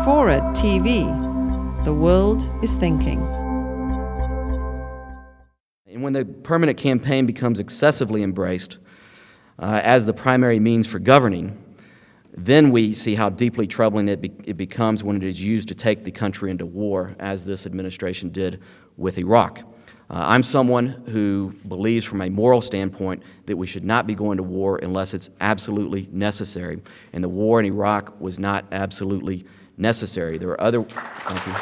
FORA.tv. The world is thinking. And when the permanent campaign becomes excessively embraced as the primary means for governing, then we see how deeply troubling it becomes when it is used to take the country into war, as this administration did with Iraq. I'm someone who believes from a moral standpoint that we should not be going to war unless it's absolutely necessary. And the war in Iraq was not absolutely necessary. There are other... Thank you.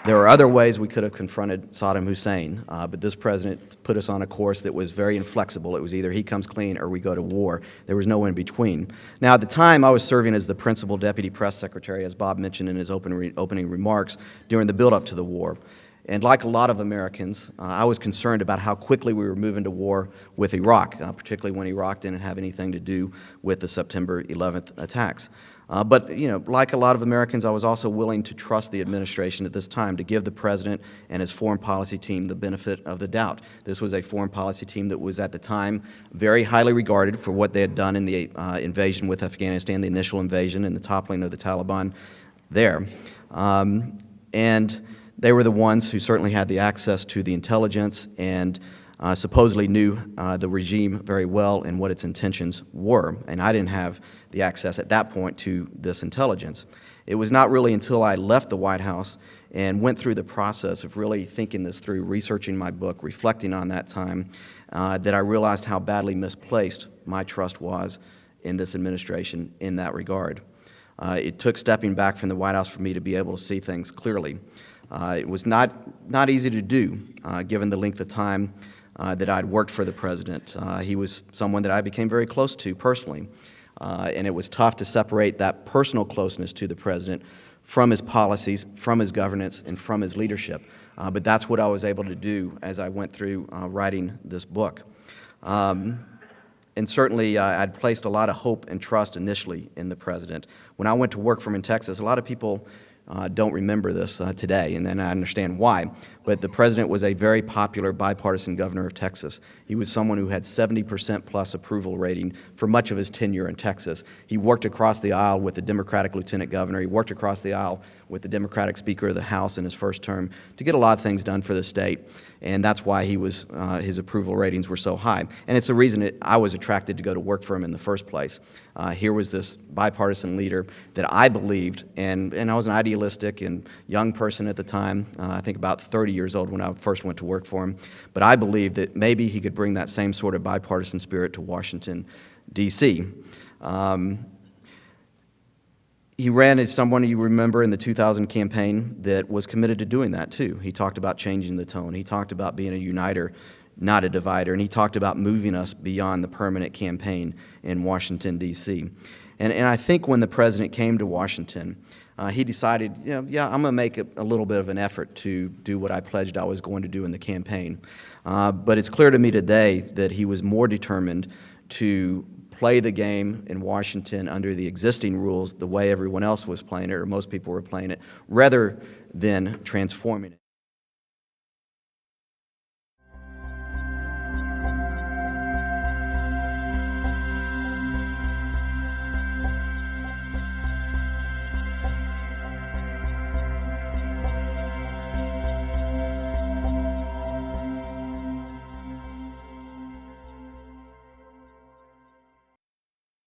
There are other ways we could have confronted Saddam Hussein, but this president put us on a course that was very inflexible. It was either he comes clean or we go to war. There was no in between. Now, at the time, I was serving as the principal deputy press secretary, as Bob mentioned in his opening remarks, during the buildup to the war. And like a lot of Americans, I was concerned about how quickly we were moving to war with Iraq, particularly when Iraq didn't have anything to do with the September 11th attacks. But, like a lot of Americans, I was also willing to trust the administration at this time, to give the president and his foreign policy team the benefit of the doubt. This was a foreign policy team that was at the time very highly regarded for what they had done in the invasion with Afghanistan, the initial invasion and the toppling of the Taliban there. And they were the ones who certainly had the access to the intelligence and supposedly knew the regime very well and what its intentions were. And I didn't have the access at that point to this intelligence. It was not really until I left the White House and went through the process of really thinking this through, researching my book, reflecting on that time, that I realized how badly misplaced my trust was in this administration in that regard. It took stepping back from the White House for me to be able to see things clearly. It was not easy to do, given the length of time that I'd worked for the president. He was someone that I became very close to personally, and it was tough to separate that personal closeness to the president from his policies, from his governance, and from his leadership. But that's what I was able to do as I went through writing this book. And certainly, I'd placed a lot of hope and trust initially in the president. When I went to work for him in Texas, a lot of people don't remember this today, and then I understand why. But the president was a very popular bipartisan governor of Texas. He was someone who had 70% plus approval rating for much of his tenure in Texas. He worked across the aisle with the Democratic lieutenant governor. He worked across the aisle with the Democratic Speaker of the House in his first term to get a lot of things done for the state. And that's why his approval ratings were so high. And it's the reason I was attracted to go to work for him in the first place. Here was this bipartisan leader that I believed, and I was an idealistic and young person at the time, I think about 30 years old when I first went to work for him, but I believed that maybe he could bring that same sort of bipartisan spirit to Washington, D.C. He ran as someone you remember in the 2000 campaign that was committed to doing that too. He talked about changing the tone. He talked about being a uniter, not a divider, and he talked about moving us beyond the permanent campaign in Washington, D.C. And I think when the president came to Washington, he decided, I'm going to make a little bit of an effort to do what I pledged I was going to do in the campaign. But it's clear to me today that he was more determined to play the game in Washington under the existing rules the way everyone else was playing it, or most people were playing it, rather than transforming it.